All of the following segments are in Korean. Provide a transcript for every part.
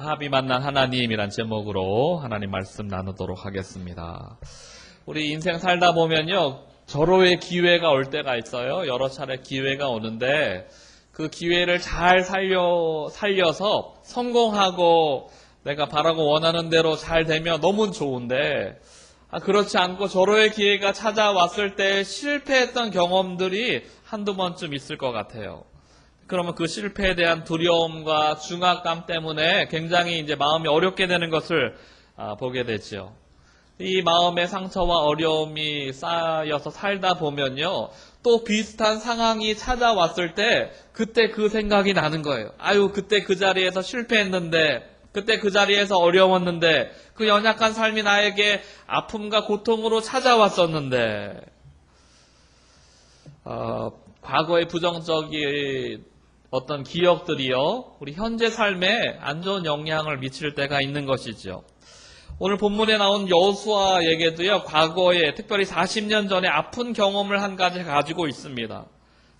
라합이 만난 하나님이란 제목으로 하나님 말씀 나누도록 하겠습니다. 우리 인생 살다 보면요, 절호의 기회가 올 때가 있어요. 여러 차례 기회가 오는데 그 기회를 잘 살려서 성공하고 내가 바라고 원하는 대로 잘 되면 너무 좋은데, 그렇지 않고 절호의 기회가 찾아왔을 때 실패했던 경험들이 한두 번쯤 있을 것 같아요. 그러면 그 실패에 대한 두려움과 중압감 때문에 굉장히 이제 마음이 어렵게 되는 것을 보게 되죠. 이 마음의 상처와 어려움이 쌓여서 살다 보면요, 또 비슷한 상황이 찾아왔을 때 그때 그 생각이 나는 거예요. 아유, 그때 그 자리에서 실패했는데, 그때 그 자리에서 어려웠는데, 그 연약한 삶이 나에게 아픔과 고통으로 찾아왔었는데, 과거의 부정적인 어떤 기억들이요, 우리 현재 삶에 안 좋은 영향을 미칠 때가 있는 것이죠. 오늘 본문에 나온 여호수아에게도요, 과거에 특별히 40년 전에 아픈 경험을 한 가지 가지고 있습니다.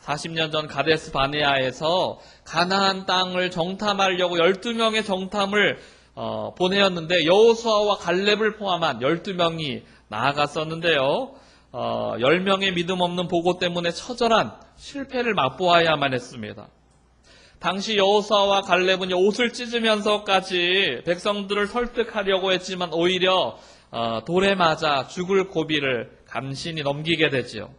40년 전 가데스 바네아에서 가나안 땅을 정탐하려고 12명의 정탐을 보내었는데, 여호수아와 갈렙을 포함한 12명이 나아갔었는데요, 10명의 믿음 없는 보고 때문에 처절한 실패를 맛보아야만 했습니다. 당시 여호수아와 갈렙은 옷을 찢으면서까지 백성들을 설득하려고 했지만 오히려 돌에 맞아 죽을 고비를 간신히 넘기게 되지요.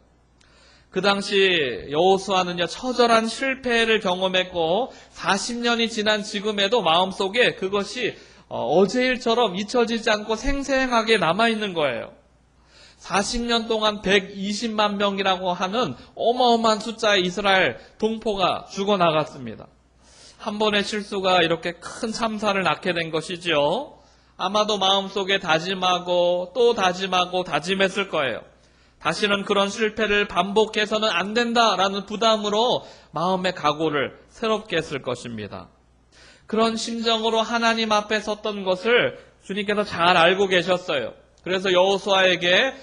그 당시 여호수아는요, 처절한 실패를 경험했고 40년이 지난 지금에도 마음속에 그것이 어제 일처럼 잊혀지지 않고 생생하게 남아있는 거예요. 40년 동안 120만 명이라고 하는 어마어마한 숫자의 이스라엘 동포가 죽어나갔습니다. 한 번의 실수가 이렇게 큰 참사를 낳게 된 것이죠. 아마도 마음속에 다짐하고 또 다짐하고 다짐했을 거예요. 다시는 그런 실패를 반복해서는 안 된다라는 부담으로 마음의 각오를 새롭게 했을 것입니다. 그런 심정으로 하나님 앞에 섰던 것을 주님께서 잘 알고 계셨어요. 그래서 여호수아에게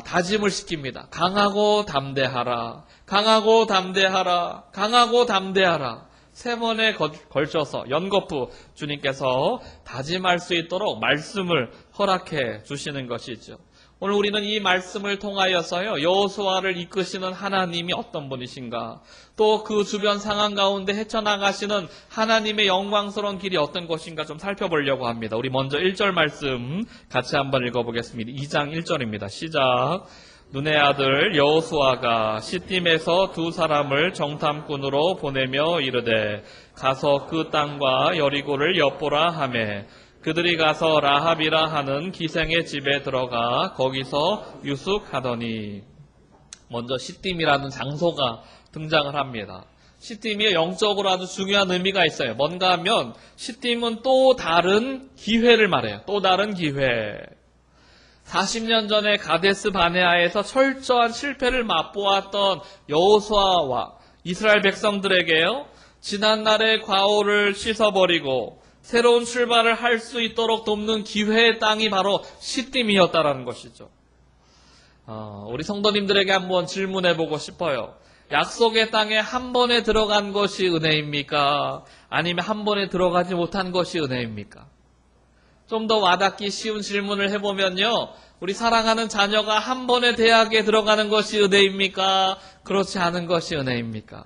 다짐을 시킵니다. 강하고 담대하라. 강하고 담대하라. 강하고 담대하라. 3번에 걸쳐서 연거푸 주님께서 다짐할 수 있도록 말씀을 허락해 주시는 것이죠. 오늘 우리는 이 말씀을 통하여서요, 여호수아를 이끄시는 하나님이 어떤 분이신가, 또 그 주변 상황 가운데 헤쳐나가시는 하나님의 영광스러운 길이 어떤 것인가 좀 살펴보려고 합니다. 우리 먼저 1절 말씀 같이 한번 읽어보겠습니다. 2장 1절입니다. 시작. 눈의 아들 여호수아가 시딤에서 2 사람을 정탐꾼으로 보내며 이르되 가서 그 땅과 여리고를 엿보라 하매 그들이 가서 라합이라 하는 기생의 집에 들어가 거기서 유숙하더니. 먼저 시딤이라는 장소가 등장을 합니다. 시딤이 영적으로 아주 중요한 의미가 있어요. 뭔가 하면 시딤은 또 다른 기회를 말해요. 또 다른 기회. 40년 전에 가데스 바네아에서 철저한 실패를 맛보았던 여호수아와 이스라엘 백성들에게요, 지난날의 과오를 씻어버리고 새로운 출발을 할 수 있도록 돕는 기회의 땅이 바로 시딤이었다라는 것이죠. 우리 성도님들에게 한번 질문해보고 싶어요. 약속의 땅에 한 번에 들어간 것이 은혜입니까? 아니면 한 번에 들어가지 못한 것이 은혜입니까? 좀 더 와닿기 쉬운 질문을 해보면요, 우리 사랑하는 자녀가 한 번에 대학에 들어가는 것이 은혜입니까? 그렇지 않은 것이 은혜입니까?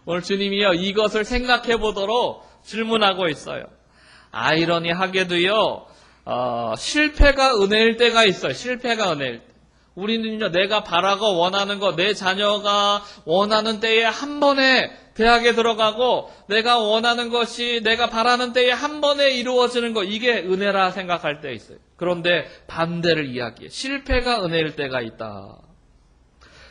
오늘 주님이요, 이것을 생각해 보도록 질문하고 있어요. 아이러니하게도요, 실패가 은혜일 때가 있어요. 실패가 은혜일 때. 우리는요, 내가 바라고 원하는 것, 내 자녀가 원하는 때에 한 번에 대학에 들어가고 내가 원하는 것이 내가 바라는 때에 한 번에 이루어지는 것, 이게 은혜라 생각할 때 있어요. 그런데 반대를 이야기해. 실패가 은혜일 때가 있다.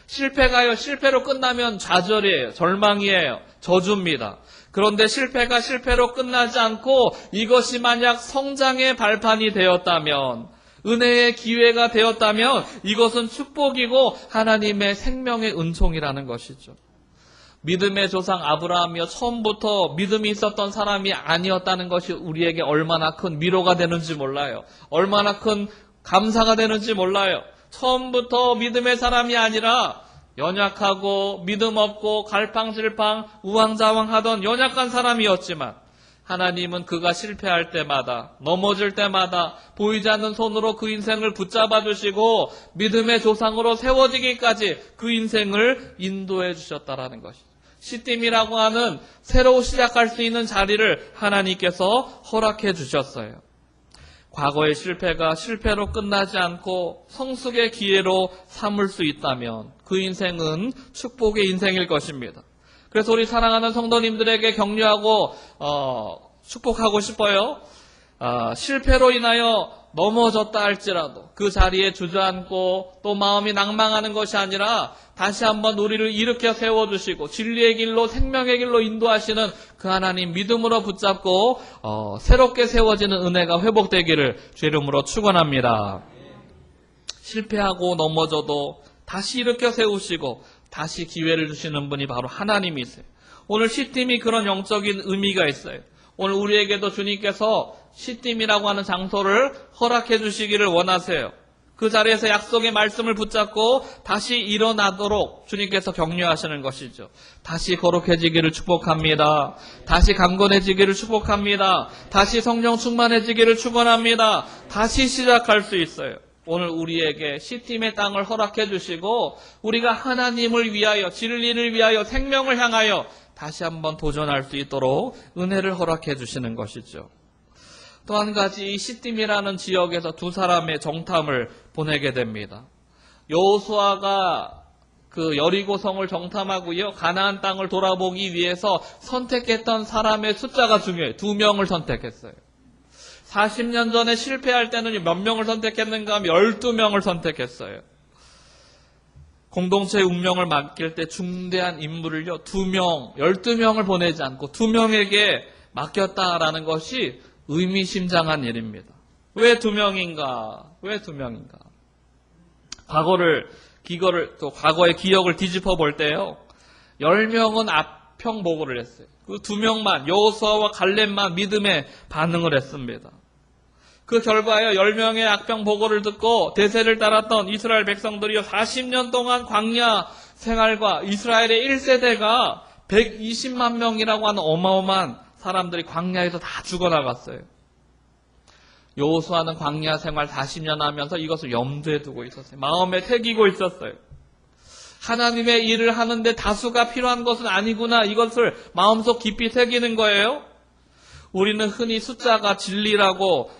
실패가요, 실패로 끝나면 좌절이에요. 절망이에요. 저주입니다. 그런데 실패가 실패로 끝나지 않고 이것이 만약 성장의 발판이 되었다면, 은혜의 기회가 되었다면 이것은 축복이고 하나님의 생명의 은총이라는 것이죠. 믿음의 조상 아브라함이요, 처음부터 믿음이 있었던 사람이 아니었다는 것이 우리에게 얼마나 큰 위로가 되는지 몰라요. 얼마나 큰 감사가 되는지 몰라요. 처음부터 믿음의 사람이 아니라 연약하고 믿음 없고 갈팡질팡 우왕좌왕하던 연약한 사람이었지만 하나님은 그가 실패할 때마다 넘어질 때마다 보이지 않는 손으로 그 인생을 붙잡아 주시고 믿음의 조상으로 세워지기까지 그 인생을 인도해 주셨다라는 것이죠. 시딤이라고 하는 새로 시작할 수 있는 자리를 하나님께서 허락해 주셨어요. 과거의 실패가 실패로 끝나지 않고 성숙의 기회로 삼을 수 있다면 그 인생은 축복의 인생일 것입니다. 그래서 우리 사랑하는 성도님들에게 격려하고 축복하고 싶어요. 실패로 인하여 넘어졌다 할지라도 그 자리에 주저앉고 또 마음이 낭망하는 것이 아니라 다시 한번 우리를 일으켜 세워주시고 진리의 길로 생명의 길로 인도하시는 그 하나님 믿음으로 붙잡고 새롭게 세워지는 은혜가 회복되기를 주 이름으로 축원합니다. 실패하고 넘어져도 다시 일으켜 세우시고 다시 기회를 주시는 분이 바로 하나님이세요. 오늘 시딤이 그런 영적인 의미가 있어요. 오늘 우리에게도 주님께서 시딤이라고 하는 장소를 허락해 주시기를 원하세요. 그 자리에서 약속의 말씀을 붙잡고 다시 일어나도록 주님께서 격려하시는 것이죠. 다시 거룩해지기를 축복합니다. 다시 강건해지기를 축복합니다. 다시 성령 충만해지기를 축원합니다. 다시 시작할 수 있어요. 오늘 우리에게 시딤의 땅을 허락해 주시고 우리가 하나님을 위하여 진리를 위하여 생명을 향하여 다시 한번 도전할 수 있도록 은혜를 허락해 주시는 것이죠. 또 한 가지 이 시딤이라는 지역에서 두 사람의 정탐을 보내게 됩니다. 여호수아가 그 여리고성을 정탐하고요. 가나안 땅을 돌아보기 위해서 선택했던 사람의 숫자가 중요해요. 2명을 선택했어요. 40년 전에 실패할 때는 몇 명을 선택했는가 하면 12명을 선택했어요. 공동체의 운명을 맡길 때 중대한 임무를요, 2명, 12명을 보내지 않고 2명에게 맡겼다라는 것이 의미심장한 일입니다. 왜 2명인가? 왜 2명인가? 과거의 기억을 뒤집어 볼 때요, 10명은 앞평 보고를 했어요. 그 2명만, 여호수아와 갈렙만 믿음에 반응을 했습니다. 그 결과에 10명의 악평 보고를 듣고 대세를 따랐던 이스라엘 백성들이요 40년 동안 광야 생활과 이스라엘의 1세대가 120만 명이라고 하는 어마어마한 사람들이 광야에서 다 죽어나갔어요. 여호수아는 광야 생활 40년 하면서 이것을 염두에 두고 있었어요. 마음에 새기고 있었어요. 하나님의 일을 하는데 다수가 필요한 것은 아니구나, 이것을 마음속 깊이 새기는 거예요. 우리는 흔히 숫자가 진리라고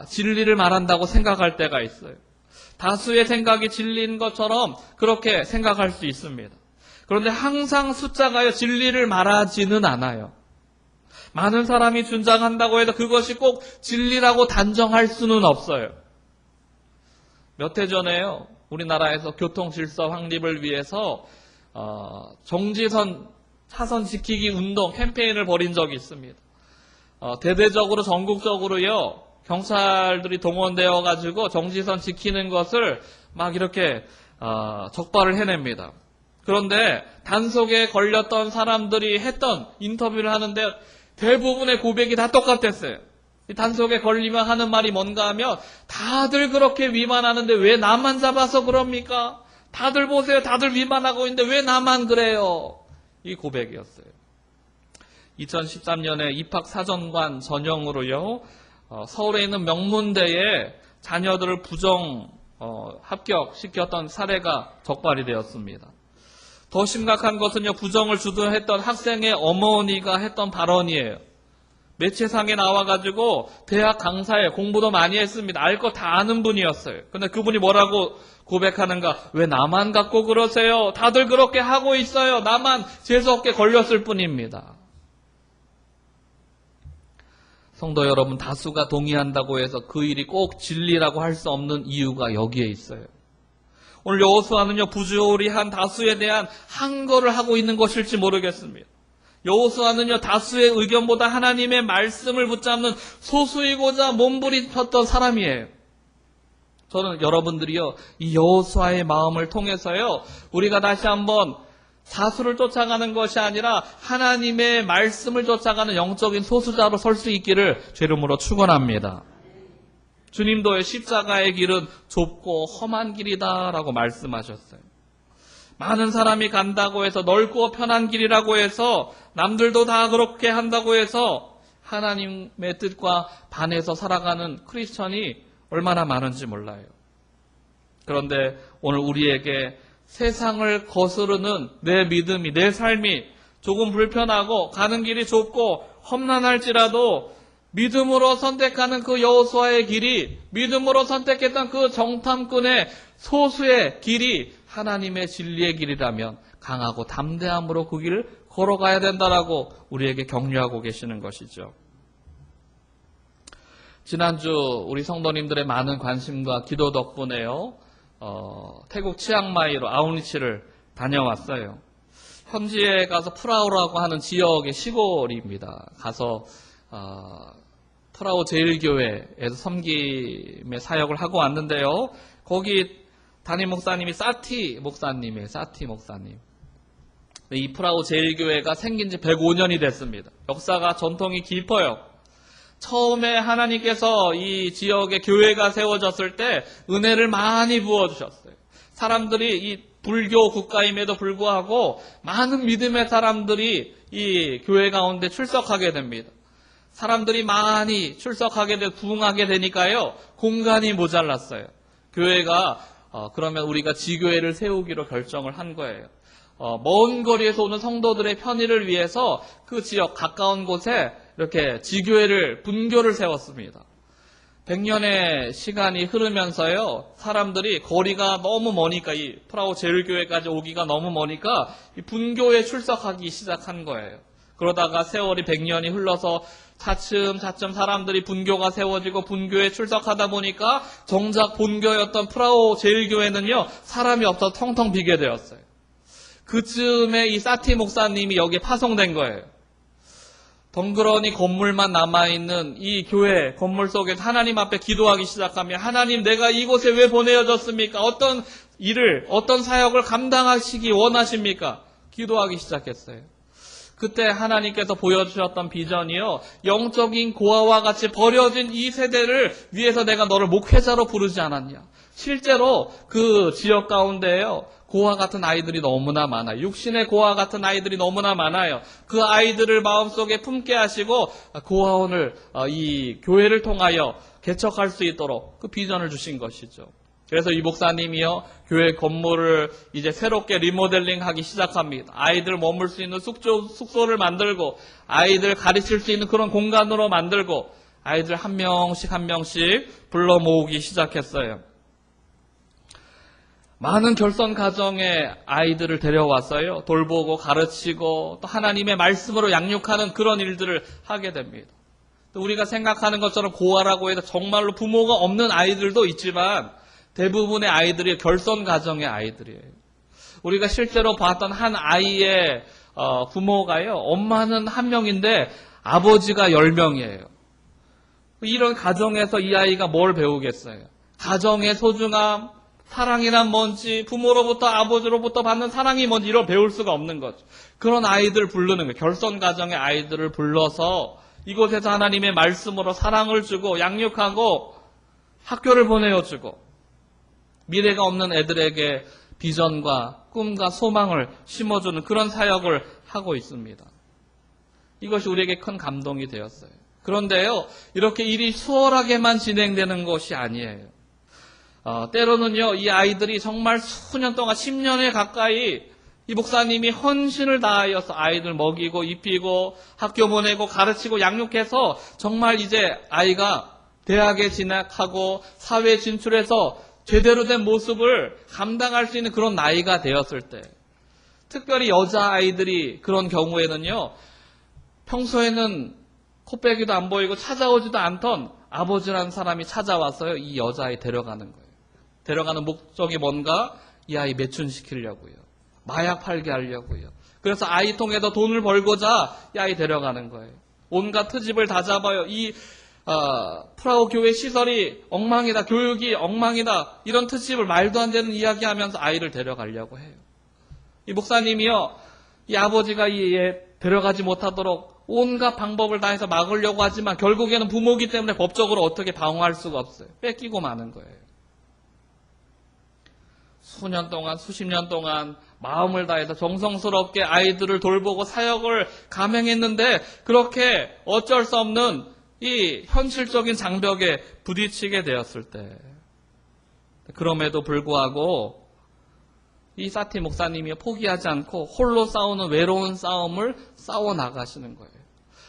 진리를 말한다고 생각할 때가 있어요. 다수의 생각이 진리인 것처럼 그렇게 생각할 수 있습니다. 그런데 항상 숫자가요, 진리를 말하지는 않아요. 많은 사람이 준장한다고 해도 그것이 꼭 진리라고 단정할 수는 없어요. 몇 해 전에요, 우리나라에서 교통질서 확립을 위해서 정지선 차선 지키기 운동 캠페인을 벌인 적이 있습니다. 대대적으로 전국적으로요, 경찰들이 동원되어 가지고 정지선 지키는 것을 막 이렇게 적발을 해냅니다. 그런데 단속에 걸렸던 사람들이 했던 인터뷰를 하는데 대부분의 고백이 다 똑같았어요. 이 단속에 걸리면 하는 말이 뭔가 하면, 다들 그렇게 위반하는데 왜 나만 잡아서 그럽니까? 다들 보세요, 다들 위반하고 있는데 왜 나만 그래요? 이 고백이었어요. 2013년에 입학사정관 전형으로요, 서울에 있는 명문대에 자녀들을 부정 합격시켰던 사례가 적발이 되었습니다. 더 심각한 것은요, 부정을 주도했던 학생의 어머니가 했던 발언이에요. 매체상에 나와가지고 대학 강사에 공부도 많이 했습니다. 알 거 다 아는 분이었어요. 근데 그분이 뭐라고 고백하는가? 왜 나만 갖고 그러세요? 다들 그렇게 하고 있어요. 나만 재수없게 걸렸을 뿐입니다. 성도 여러분, 다수가 동의한다고 해서 그 일이 꼭 진리라고 할 수 없는 이유가 여기에 있어요. 오늘 여호수아는요, 부조리한 다수에 대한 항거를 하고 있는 것일지 모르겠습니다. 여호수아는요, 다수의 의견보다 하나님의 말씀을 붙잡는 소수이고자 몸부림쳤던 사람이에요. 저는 여러분들이요, 이 여호수아의 마음을 통해서요, 우리가 다시 한번 사수를 쫓아가는 것이 아니라 하나님의 말씀을 쫓아가는 영적인 소수자로 설 수 있기를 주 이름으로 축원합니다. 주님도 십자가의 길은 좁고 험한 길이다라고 말씀하셨어요. 많은 사람이 간다고 해서 넓고 편한 길이라고 해서 남들도 다 그렇게 한다고 해서 하나님의 뜻과 반해서 살아가는 크리스천이 얼마나 많은지 몰라요. 그런데 오늘 우리에게 세상을 거스르는 내 믿음이, 내 삶이 조금 불편하고 가는 길이 좁고 험난할지라도 믿음으로 선택하는 그 여호수아의 길이, 믿음으로 선택했던 그 정탐꾼의 소수의 길이 하나님의 진리의 길이라면 강하고 담대함으로 그 길을 걸어가야 된다라고 우리에게 격려하고 계시는 것이죠. 지난주 우리 성도님들의 많은 관심과 기도 덕분에요, 태국 치앙마이로 아우니치를 다녀왔어요. 현지에 가서 프라오라고 하는 지역의 시골입니다. 가서 프라오 제일교회에서 섬김의 사역을 하고 왔는데요. 거기 담임 목사님이 사티 목사님이에요. 사티 목사님. 이 프라오 제일교회가 생긴 지 105년이 됐습니다. 역사가 전통이 깊어요. 처음에 하나님께서 이 지역에 교회가 세워졌을 때 은혜를 많이 부어주셨어요. 사람들이 이 불교 국가임에도 불구하고 많은 믿음의 사람들이 이 교회 가운데 출석하게 됩니다. 사람들이 많이 출석하게 되고 부흥하게 되니까요, 공간이 모자랐어요. 교회가 그러면 우리가 지교회를 세우기로 결정을 한 거예요. 먼 거리에서 오는 성도들의 편의를 위해서 그 지역 가까운 곳에 이렇게 지교회를, 분교를 세웠습니다. 100년의 시간이 흐르면서요, 사람들이 거리가 너무 머니까, 이 프라오 제일교회까지 오기가 너무 머니까 이 분교에 출석하기 시작한 거예요. 그러다가 세월이 100년이 흘러서 차츰 사람들이 분교가 세워지고 분교에 출석하다 보니까 정작 본교였던 프라오 제일교회는요, 사람이 없어서 텅텅 비게 되었어요. 그쯤에 이 사티 목사님이 여기에 파송된 거예요. 덩그러니 건물만 남아있는 이 교회 건물 속에서 하나님 앞에 기도하기 시작하면, 하나님, 내가 이곳에 왜 보내어졌습니까? 어떤 일을, 어떤 사역을 감당하시기 원하십니까? 기도하기 시작했어요. 그때 하나님께서 보여주셨던 비전이요, 영적인 고아와 같이 버려진 이 세대를 위해서 내가 너를 목회자로 부르지 않았냐. 실제로 그 지역 가운데에요, 고아 같은 아이들이 너무나 많아요. 육신의 고아 같은 아이들이 너무나 많아요. 그 아이들을 마음속에 품게 하시고 고아원을 이 교회를 통하여 개척할 수 있도록 그 비전을 주신 것이죠. 그래서 이 목사님이요, 교회 건물을 이제 새롭게 리모델링하기 시작합니다. 아이들 머물 수 있는 숙소를 만들고, 아이들 가르칠 수 있는 그런 공간으로 만들고, 아이들 한 명씩 불러 모으기 시작했어요. 많은 결선 가정의 아이들을 데려왔어요. 돌보고 가르치고 또 하나님의 말씀으로 양육하는 그런 일들을 하게 됩니다. 또 우리가 생각하는 것처럼 고아라고 해서 정말로 부모가 없는 아이들도 있지만 대부분의 아이들이 결선 가정의 아이들이에요. 우리가 실제로 봤던 한 아이의 부모가요, 엄마는 한 명인데 아버지가 10명이에요. 이런 가정에서 이 아이가 뭘 배우겠어요? 가정의 소중함, 사랑이란 뭔지, 부모로부터 아버지로부터 받는 사랑이 뭔지 이런 배울 수가 없는 거죠. 그런 아이들 부르는 거예요. 결선 가정의 아이들을 불러서 이곳에서 하나님의 말씀으로 사랑을 주고 양육하고 학교를 보내어주고 미래가 없는 애들에게 비전과 꿈과 소망을 심어주는 그런 사역을 하고 있습니다. 이것이 우리에게 큰 감동이 되었어요. 그런데요, 이렇게 일이 수월하게만 진행되는 것이 아니에요. 때로는요, 이 아이들이 정말 수년 동안 10년에 가까이 이 목사님이 헌신을 다하여서 아이들 먹이고 입히고 학교 보내고 가르치고 양육해서 정말 이제 아이가 대학에 진학하고 사회에 진출해서 제대로 된 모습을 감당할 수 있는 그런 나이가 되었을 때, 특별히 여자아이들이 그런 경우에는요, 평소에는 코빼기도 안 보이고 찾아오지도 않던 아버지라는 사람이 찾아와서요, 이 여자아이 데려가는 거예요. 데려가는 목적이 뭔가? 이 아이 매춘시키려고요. 마약 팔게 하려고요. 그래서 아이 통해서 돈을 벌고자 이 아이 데려가는 거예요. 온갖 트집을 다 잡아요. 이 프라오 교회 시설이 엉망이다, 교육이 엉망이다, 이런 트집을 말도 안 되는 이야기하면서 아이를 데려가려고 해요. 이 목사님이요, 이 아버지가 이 애 데려가지 못하도록 온갖 방법을 다해서 막으려고 하지만 결국에는 부모기 때문에 법적으로 어떻게 방어할 수가 없어요. 뺏기고 마는 거예요. 수년 동안, 수십 년 동안 마음을 다해서 정성스럽게 아이들을 돌보고 사역을 감행했는데 그렇게 어쩔 수 없는 이 현실적인 장벽에 부딪히게 되었을 때, 그럼에도 불구하고 이 사티 목사님이 포기하지 않고 홀로 싸우는 외로운 싸움을 싸워 나가시는 거예요.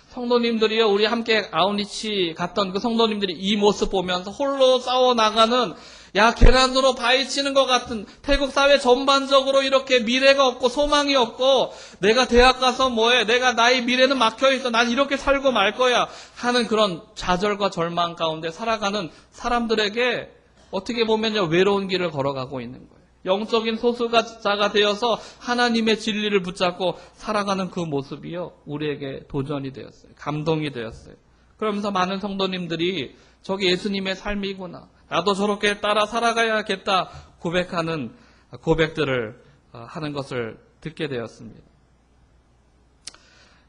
성도님들이요, 우리 함께 아우니치 갔던 그 성도님들이 이 모습 보면서 홀로 싸워 나가는, 야, 계란으로 바위 치는 것 같은, 태국 사회 전반적으로 이렇게 미래가 없고 소망이 없고, 내가 대학 가서 뭐해, 내가 나의 미래는 막혀있어, 난 이렇게 살고 말 거야 하는 그런 좌절과 절망 가운데 살아가는 사람들에게 어떻게 보면요, 외로운 길을 걸어가고 있는 거예요. 영적인 소수자가 되어서 하나님의 진리를 붙잡고 살아가는 그 모습이요, 우리에게 도전이 되었어요. 감동이 되었어요. 그러면서 많은 성도님들이 저게 예수님의 삶이구나, 나도 저렇게 따라 살아가야겠다 고백하는 고백들을 하는 것을 듣게 되었습니다.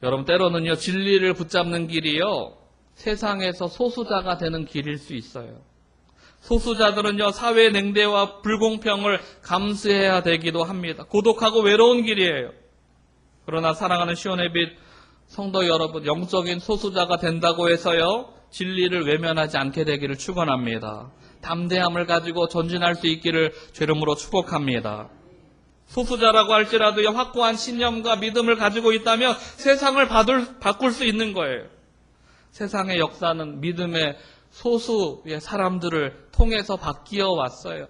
여러분, 때로는요, 진리를 붙잡는 길이요, 세상에서 소수자가 되는 길일 수 있어요. 소수자들은요, 사회 냉대와 불공평을 감수해야 되기도 합니다. 고독하고 외로운 길이에요. 그러나 사랑하는 시온의 빛 성도 여러분, 영적인 소수자가 된다고 해서요, 진리를 외면하지 않게 되기를 축원합니다. 담대함을 가지고 전진할 수 있기를 주름으로 축복합니다. 소수자라고 할지라도 확고한 신념과 믿음을 가지고 있다면 세상을 바꿀 수 있는 거예요. 세상의 역사는 믿음의 소수의 사람들을 통해서 바뀌어 왔어요.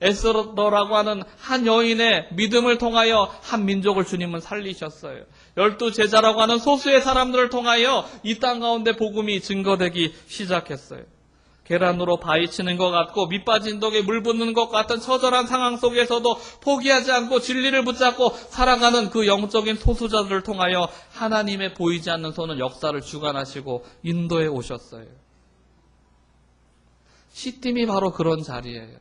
에스더라고 하는 한 여인의 믿음을 통하여 한 민족을 주님은 살리셨어요. 12 제자라고 하는 소수의 사람들을 통하여 이 땅 가운데 복음이 증거되기 시작했어요. 계란으로 바위 치는 것 같고 밑빠진 독에 물 붓는 것 같은 처절한 상황 속에서도 포기하지 않고 진리를 붙잡고 살아가는 그 영적인 소수자들을 통하여 하나님의 보이지 않는 손은 역사를 주관하시고 인도해 오셨어요. 시팀이 바로 그런 자리예요.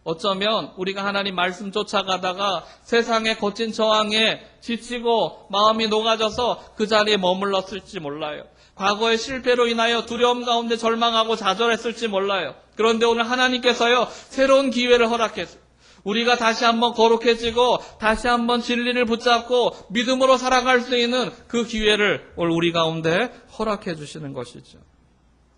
어쩌면 우리가 하나님 말씀 쫓아가다가 세상의 거친 저항에 지치고 마음이 녹아져서 그 자리에 머물렀을지 몰라요. 과거의 실패로 인하여 두려움 가운데 절망하고 좌절했을지 몰라요. 그런데 오늘 하나님께서요, 새로운 기회를 허락했어요. 우리가 다시 한번 거룩해지고 다시 한번 진리를 붙잡고 믿음으로 살아갈 수 있는 그 기회를 오늘 우리 가운데 허락해 주시는 것이죠.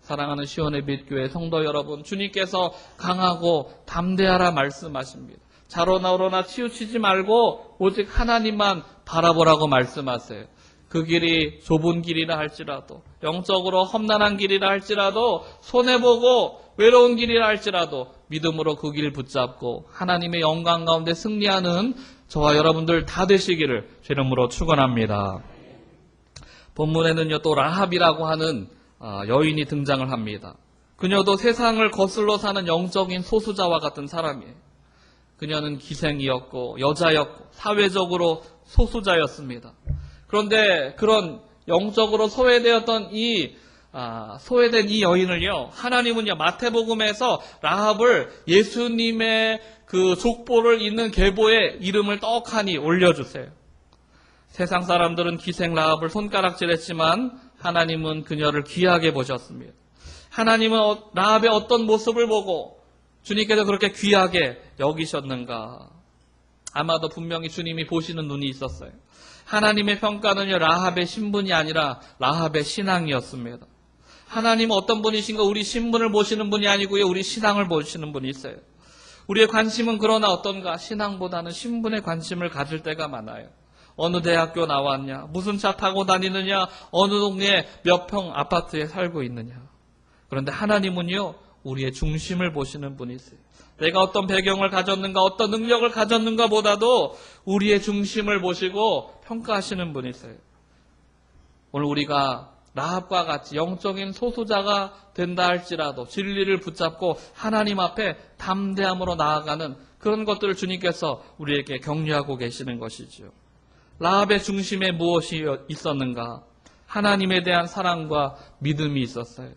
사랑하는 시온의 빛 교회 성도 여러분, 주님께서 강하고 담대하라 말씀하십니다. 자로나로나 치우치지 말고 오직 하나님만 바라보라고 말씀하세요. 그 길이 좁은 길이라 할지라도, 영적으로 험난한 길이라 할지라도, 손해보고 외로운 길이라 할지라도 믿음으로 그 길 붙잡고 하나님의 영광 가운데 승리하는 저와 여러분들 다 되시기를 주 이름으로 축원합니다. 본문에는요, 또 라합이라고 하는 여인이 등장을 합니다. 그녀도 세상을 거슬러 사는 영적인 소수자와 같은 사람이에요. 그녀는 기생이었고 여자였고 사회적으로 소수자였습니다. 그런데 그런 영적으로 소외된 이 여인을요, 하나님은요, 마태복음에서 라합을 예수님의 그 족보를 잇는 계보에 이름을 떡하니 올려주세요. 세상 사람들은 기생 라합을 손가락질했지만 하나님은 그녀를 귀하게 보셨습니다. 하나님은 라합의 어떤 모습을 보고 주님께서 그렇게 귀하게 여기셨는가? 아마도 분명히 주님이 보시는 눈이 있었어요. 하나님의 평가는요, 라합의 신분이 아니라 라합의 신앙이었습니다. 하나님은 어떤 분이신가? 우리 신분을 보시는 분이 아니고요, 우리 신앙을 보시는 분이 있어요. 우리의 관심은 그러나 어떤가? 신앙보다는 신분에 관심을 가질 때가 많아요. 어느 대학교 나왔냐? 무슨 차 타고 다니느냐? 어느 동네에 몇 평 아파트에 살고 있느냐? 그런데 하나님은요, 우리의 중심을 보시는 분이세요. 내가 어떤 배경을 가졌는가, 어떤 능력을 가졌는가 보다도 우리의 중심을 보시고 평가하시는 분이세요. 오늘 우리가 라합과 같이 영적인 소수자가 된다 할지라도 진리를 붙잡고 하나님 앞에 담대함으로 나아가는 그런 것들을 주님께서 우리에게 격려하고 계시는 것이죠. 라합의 중심에 무엇이 있었는가? 하나님에 대한 사랑과 믿음이 있었어요.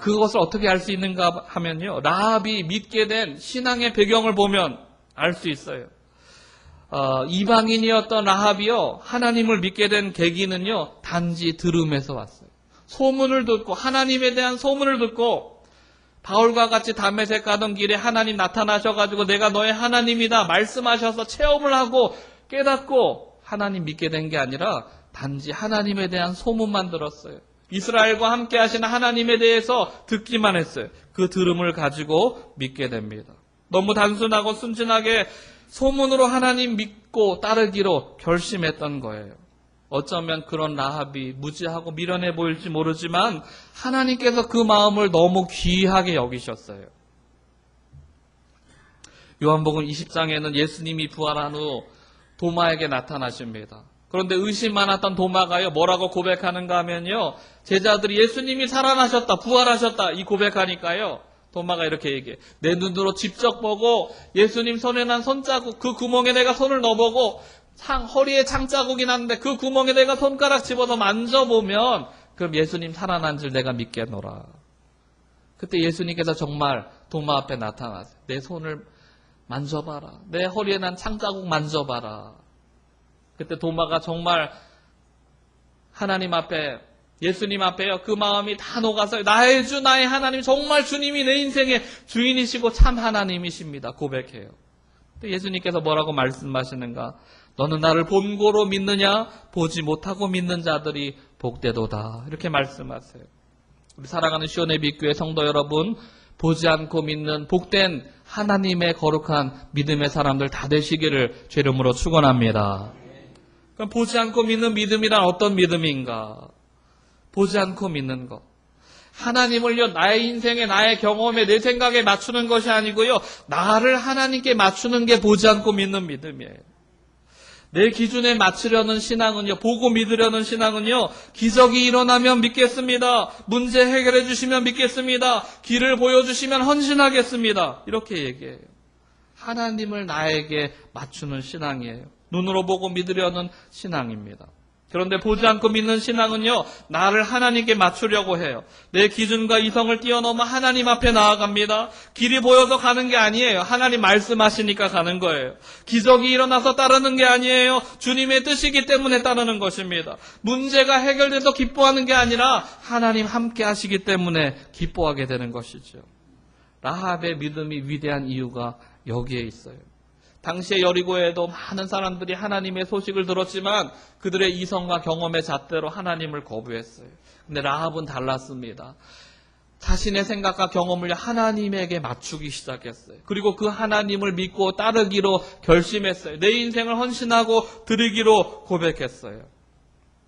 그것을 어떻게 알 수 있는가 하면요, 라합이 믿게 된 신앙의 배경을 보면 알 수 있어요. 이방인이었던 라합이요, 하나님을 믿게 된 계기는요, 단지 들음에서 왔어요. 소문을 듣고, 하나님에 대한 소문을 듣고 바울과 같이 다메섹 가던 길에 하나님 나타나셔가지고 내가 너의 하나님이다 말씀하셔서 체험을 하고 깨닫고 하나님 믿게 된 게 아니라 단지 하나님에 대한 소문만 들었어요. 이스라엘과 함께 하시는 하나님에 대해서 듣기만 했어요. 그 들음을 가지고 믿게 됩니다. 너무 단순하고 순진하게 소문으로 하나님 믿고 따르기로 결심했던 거예요. 어쩌면 그런 라합이 무지하고 미련해 보일지 모르지만 하나님께서 그 마음을 너무 귀하게 여기셨어요. 요한복음 20장에는 예수님이 부활한 후 도마에게 나타나십니다. 그런데 의심 많았던 도마가요, 뭐라고 고백하는가 하면요, 제자들이 예수님이 살아나셨다, 부활하셨다, 이 고백하니까요, 도마가 이렇게 얘기해. 내 눈으로 직접 보고 예수님 손에 난 손자국, 그 구멍에 내가 손을 넣어보고 허리에 창자국이 났는데 그 구멍에 내가 손가락 집어서 만져보면 그럼 예수님 살아난 줄 내가 믿겠노라. 그때 예수님께서 정말 도마 앞에 나타나세요. 내 손을 만져봐라. 내 허리에 난 창자국 만져봐라. 그때 도마가 정말 하나님 앞에, 예수님 앞에요, 그 마음이 다 녹아서 나의 주 나의 하나님, 정말 주님이 내 인생의 주인이시고 참 하나님이십니다 고백해요. 예수님께서 뭐라고 말씀하시는가? 너는 나를 본고로 믿느냐? 보지 못하고 믿는 자들이 복되도다. 이렇게 말씀하세요. 우리 사랑하는 시온의 빛교회 성도 여러분, 보지 않고 믿는 복된 하나님의 거룩한 믿음의 사람들 다 되시기를 주 이름으로 축원합니다. 그럼 보지 않고 믿는 믿음이란 어떤 믿음인가? 보지 않고 믿는 것. 하나님을요, 나의 인생에, 나의 경험에, 내 생각에 맞추는 것이 아니고요, 나를 하나님께 맞추는 게 보지 않고 믿는 믿음이에요. 내 기준에 맞추려는 신앙은요, 보고 믿으려는 신앙은요, 기적이 일어나면 믿겠습니다. 문제 해결해 주시면 믿겠습니다. 길을 보여주시면 헌신하겠습니다. 이렇게 얘기해요. 하나님을 나에게 맞추는 신앙이에요. 눈으로 보고 믿으려는 신앙입니다. 그런데 보지 않고 믿는 신앙은요, 나를 하나님께 맞추려고 해요. 내 기준과 이성을 뛰어넘어 하나님 앞에 나아갑니다. 길이 보여서 가는 게 아니에요. 하나님 말씀하시니까 가는 거예요. 기적이 일어나서 따르는 게 아니에요. 주님의 뜻이기 때문에 따르는 것입니다. 문제가 해결돼서 기뻐하는 게 아니라 하나님 함께 하시기 때문에 기뻐하게 되는 것이죠. 라합의 믿음이 위대한 이유가 여기에 있어요. 당시에 여리고에도 많은 사람들이 하나님의 소식을 들었지만 그들의 이성과 경험의 잣대로 하나님을 거부했어요. 근데 라합은 달랐습니다. 자신의 생각과 경험을 하나님에게 맞추기 시작했어요. 그리고 그 하나님을 믿고 따르기로 결심했어요. 내 인생을 헌신하고 드리기로 고백했어요.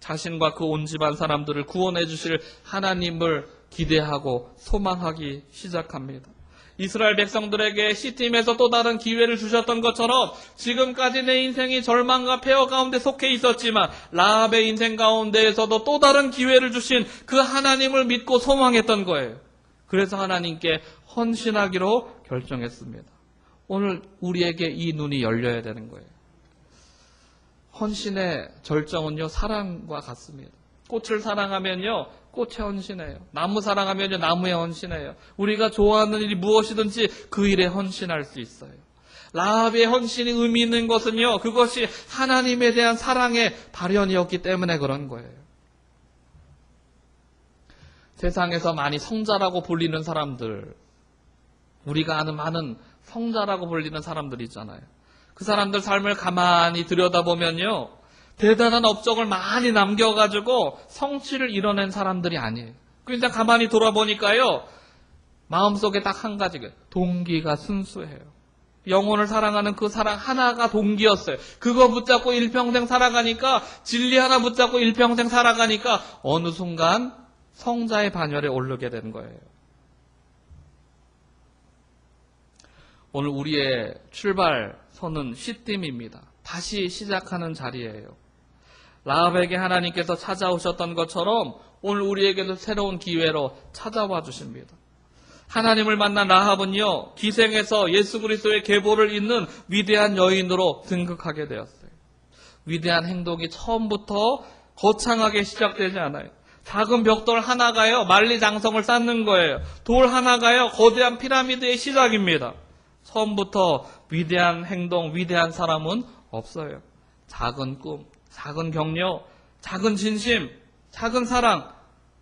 자신과 그 온 집안 사람들을 구원해 주실 하나님을 기대하고 소망하기 시작합니다. 이스라엘 백성들에게 시팀에서 또 다른 기회를 주셨던 것처럼 지금까지 내 인생이 절망과 폐허 가운데 속해 있었지만 라합의 인생 가운데에서도 또 다른 기회를 주신 그 하나님을 믿고 소망했던 거예요. 그래서 하나님께 헌신하기로 결정했습니다. 오늘 우리에게 이 눈이 열려야 되는 거예요. 헌신의 절정은요, 사랑과 같습니다. 꽃을 사랑하면요, 꽃에 헌신해요. 나무 사랑하면요, 나무에 헌신해요. 우리가 좋아하는 일이 무엇이든지 그 일에 헌신할 수 있어요. 라합의 헌신이 의미 있는 것은요, 그것이 하나님에 대한 사랑의 발현이었기 때문에 그런 거예요. 세상에서 많이 성자라고 불리는 사람들, 우리가 아는 많은 성자라고 불리는 사람들 있잖아요. 그 사람들 삶을 가만히 들여다보면요, 대단한 업적을 많이 남겨가지고 성취를 이뤄낸 사람들이 아니에요. 그러니까 가만히 돌아보니까요, 마음속에 딱 한 가지가 동기가 순수해요. 영혼을 사랑하는 그 사랑 하나가 동기였어요. 그거 붙잡고 일평생 살아가니까, 진리 하나 붙잡고 일평생 살아가니까 어느 순간 성자의 반열에 오르게 되는 거예요. 오늘 우리의 출발선은 시딤입니다. 다시 시작하는 자리예요. 라합에게 하나님께서 찾아오셨던 것처럼 오늘 우리에게도 새로운 기회로 찾아와 주십니다. 하나님을 만난 라합은요, 기생에서 예수 그리스도의 계보를 잇는 위대한 여인으로 등극하게 되었어요. 위대한 행동이 처음부터 거창하게 시작되지 않아요. 작은 벽돌 하나가요, 만리장성을 쌓는 거예요. 돌 하나가요, 거대한 피라미드의 시작입니다. 처음부터 위대한 행동, 위대한 사람은 없어요. 작은 꿈, 작은 격려, 작은 진심, 작은 사랑,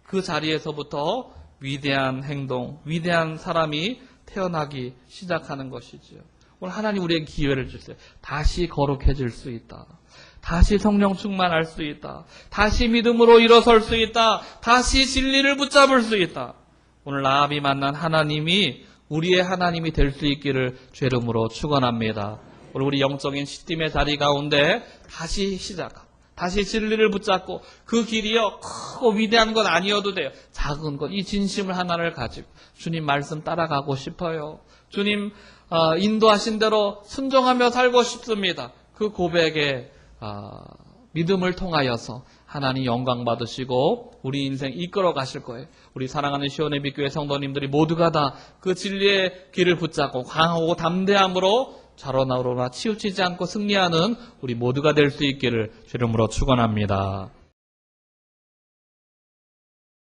그 자리에서부터 위대한 행동, 위대한 사람이 태어나기 시작하는 것이지요. 오늘 하나님 우리에게 기회를 주세요. 다시 거룩해질 수 있다. 다시 성령 충만할 수 있다. 다시 믿음으로 일어설 수 있다. 다시 진리를 붙잡을 수 있다. 오늘 라합이 만난 하나님이 우리의 하나님이 될 수 있기를 주의 이름으로 축원합니다. 오늘 우리 영적인 시딤의 자리 가운데 다시 시작하고 다시 진리를 붙잡고 그 길이요 크고 위대한 건 아니어도 돼요. 작은 것, 이 진심을 하나를 가지고 주님 말씀 따라가고 싶어요. 주님 인도하신 대로 순종하며 살고 싶습니다. 그 고백에 믿음을 통하여서 하나님 영광 받으시고 우리 인생 이끌어 가실 거예요. 우리 사랑하는 시온의 빛교회 성도님들이 모두가 다 그 진리의 길을 붙잡고 강하고 담대함으로 좌로나로나 치우치지 않고 승리하는 우리 모두가 될 수 있기를 주님으로 축원합니다.